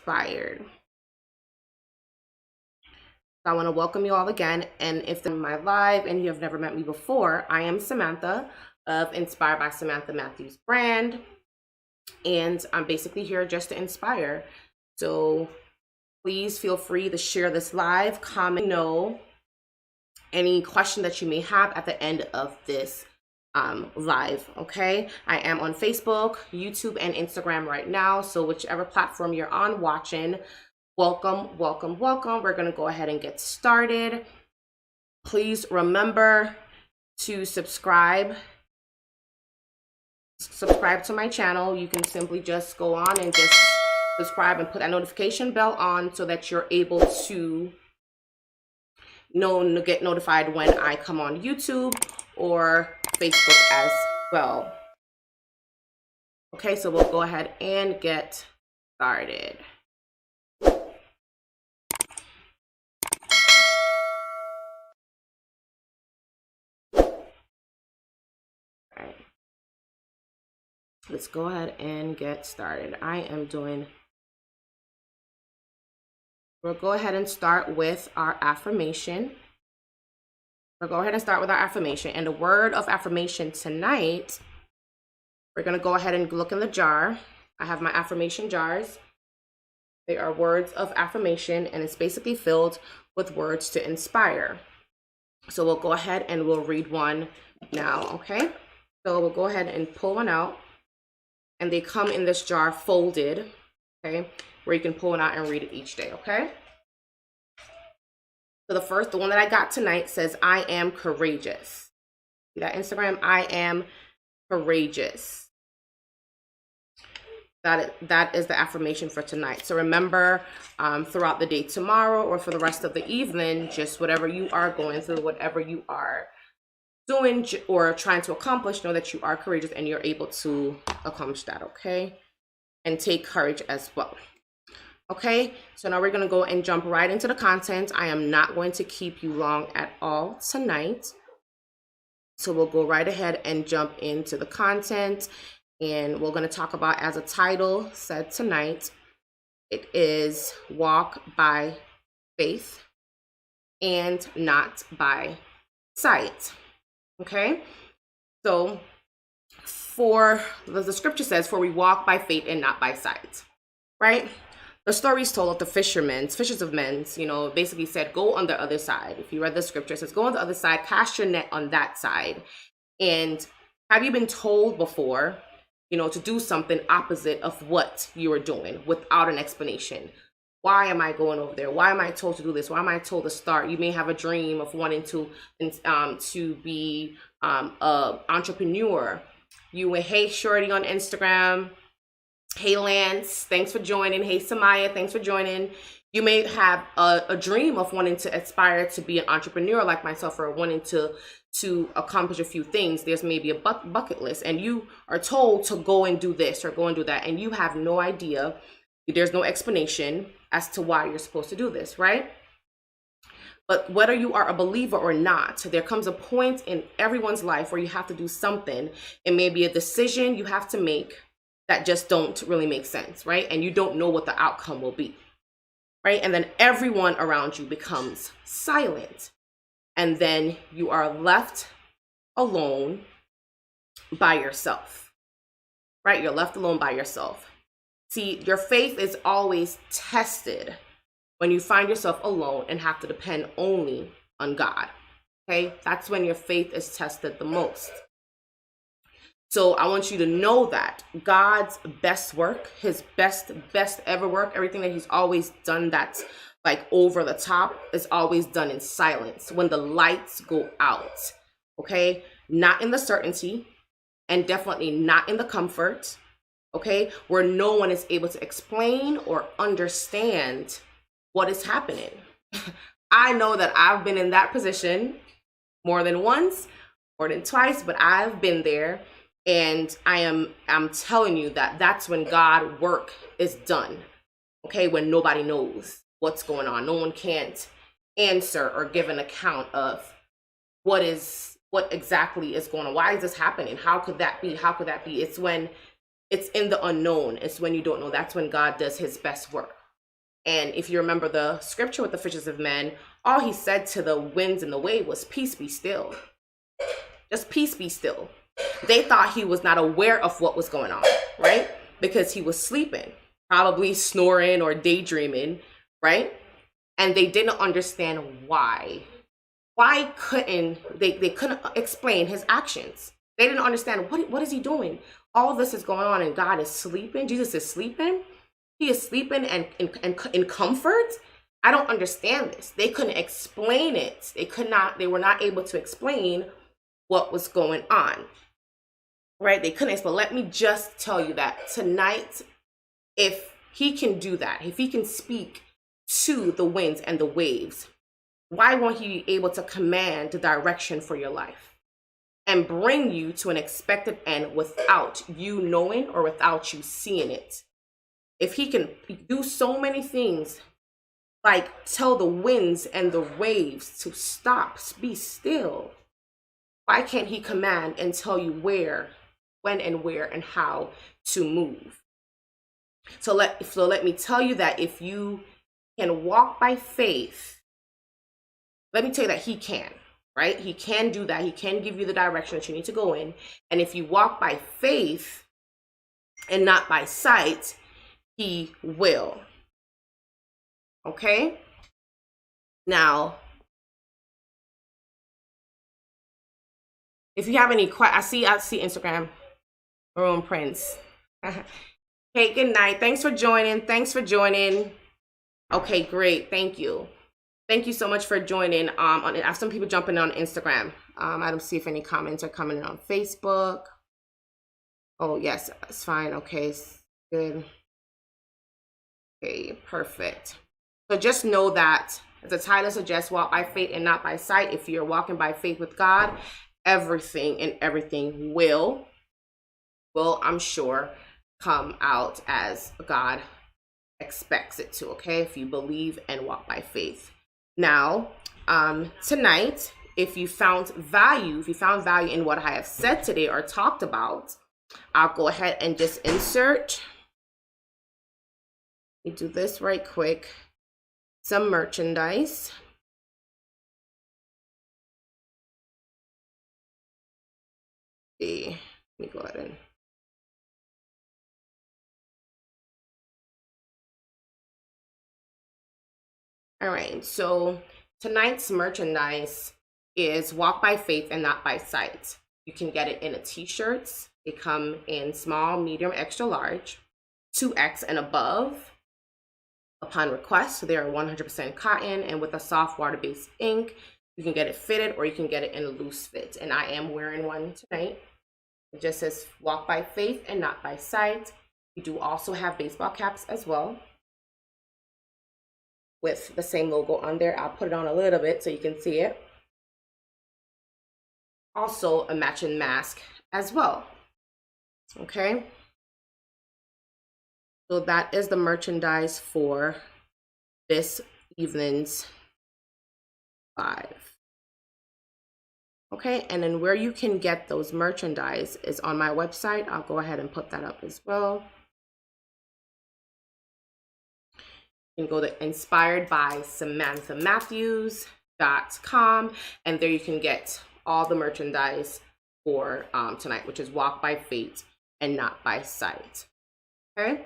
inspired. So I want to welcome you all again. And if they're in my live and you have never met me before, I am Samantha of Inspired by Samantha Matthews brand. And I'm basically here just to inspire. So please feel free to share this live, comment, know any question that you may have at the end of this live. Okay, I am on Facebook, YouTube, and Instagram right now. So whichever platform you're on watching, welcome, welcome, welcome. We're going to go ahead and get started. Please remember to subscribe to my channel. You can simply just go on and just subscribe and put that notification bell on so that you're able to get notified when I come on YouTube or Facebook as well. Okay, so we'll go ahead and get started. Let's go ahead and get started. We'll go ahead and start with our affirmation. And the word of affirmation tonight, we're going to go ahead and look in the jar. I have my affirmation jars. They are words of affirmation, and it's basically filled with words to inspire. So we'll go ahead and we'll read one now, okay? So we'll go ahead and pull one out. And they come in this jar folded, okay, where you can pull it out and read it each day, okay? So the one that I got tonight says, I am courageous. See that Instagram? I am courageous. That is the affirmation for tonight. So remember, throughout the day tomorrow or for the rest of the evening, just whatever you are going through, whatever you are doing or trying to accomplish, know that you are courageous and you're able to accomplish that, okay? And take courage as well. Okay, so now we're going to go and jump right into the content. I am not going to keep you long at all tonight. So we'll go right ahead and jump into the content. And we're going to talk about, as a title said tonight, it is walk by faith and not by sight. Okay, so for the scripture says, for we walk by faith and not by sight, right? The story is told of the fishers of men, basically said, go on the other side. If you read the scripture, it says, go on the other side, cast your net on that side. And have you been told before, to do something opposite of what you are doing without an explanation? Why am I going over there? Why am I told to do this? Why am I told to start? You may have a dream of wanting to be an entrepreneur. Hey Shorty on Instagram. Hey Lance, thanks for joining. Hey Samaya, thanks for joining. You may have a dream of wanting to aspire to be an entrepreneur like myself, or wanting to accomplish a few things. There's maybe a bucket list, and you are told to go and do this or go and do that, and you have no idea. There's no explanation as to why you're supposed to do this, right? But whether you are a believer or not, there comes a point in everyone's life where you have to do something. It may be a decision you have to make that just don't really make sense, right? And you don't know what the outcome will be, right? And then everyone around you becomes silent. And then you are left alone by yourself, right? You're left alone by yourself. See, your faith is always tested when you find yourself alone and have to depend only on God, okay? That's when your faith is tested the most. So I want you to know that God's best work, his best ever work, everything that he's always done that's like over the top, is always done in silence, when the lights go out, okay? Not in the certainty, and definitely not in the comfort, okay? Where no one is able to explain or understand what is happening. I know that I've been in that position more than once, more than twice, but I've been there. And I'm telling you that that's when God work is done, okay? When nobody knows what's going on. No one can't answer or give an account of what exactly is going on. Why is this happening? How could that be? How could that be? It's when it's in the unknown. It's when you don't know. That's when God does his best work, And if you remember the scripture with the fishes of men, all he said to the winds and the wave was, peace be still. Just peace be still. They thought he was not aware of what was going on, right? Because he was sleeping, probably snoring or daydreaming, right? And they didn't understand why. Why couldn't they couldn't explain his actions? They didn't understand what is he doing? All this is going on and God is sleeping. Jesus is sleeping. He is sleeping and in comfort. I don't understand this. They couldn't explain it. They were not able to explain what was going on. Right? They couldn't explain. Let me just tell you that tonight, if he can do that, if he can speak to the winds and the waves, why won't he be able to command the direction for your life and bring you to an expected end without you knowing or without you seeing it? If he can do so many things, like tell the winds and the waves to stop, be still, why can't he command and tell you where, when and where and how to move? So let me tell you that if you can walk by faith, let me tell you that he can, right? He can do that. He can give you the direction that you need to go in. And if you walk by faith and not by sight, he will. Okay? Now, if you have any questions, I see Instagram, Maroon Prince. Hey, good night. Thanks for joining. Okay, great. Thank you. Thank you so much for joining. I have some people jumping on Instagram. I don't see if any comments are coming in on Facebook. Oh, yes, it's fine. Okay, good. Okay, perfect. So just know that, as the title suggests, walk by faith and not by sight. If you're walking by faith with God, everything will, I'm sure, come out as God expects it to, okay? If you believe and walk by faith. Now, tonight, if you found value in what I have said today or talked about, I'll go ahead and just insert. Let me do this right quick. Some merchandise. Let me go ahead and. All right, so tonight's merchandise is walk by faith and not by sight. You can get it in a t-shirts. They come in small, medium, extra large, 2X and above upon request. So they are 100% cotton and with a soft water-based ink. You can get it fitted or you can get it in a loose fit. And I am wearing one tonight. It just says walk by faith and not by sight. We do also have baseball caps as well, with the same logo on there. I'll put it on a little bit so you can see it. Also a matching mask as well. Okay. So that is the merchandise for this evening's live. Okay, and then where you can get those merchandise is on my website. I'll go ahead and put that up as well. You can go to inspiredbysamanthamatthews.com, and there you can get all the merchandise for tonight, which is walk by faith and not by sight. Okay.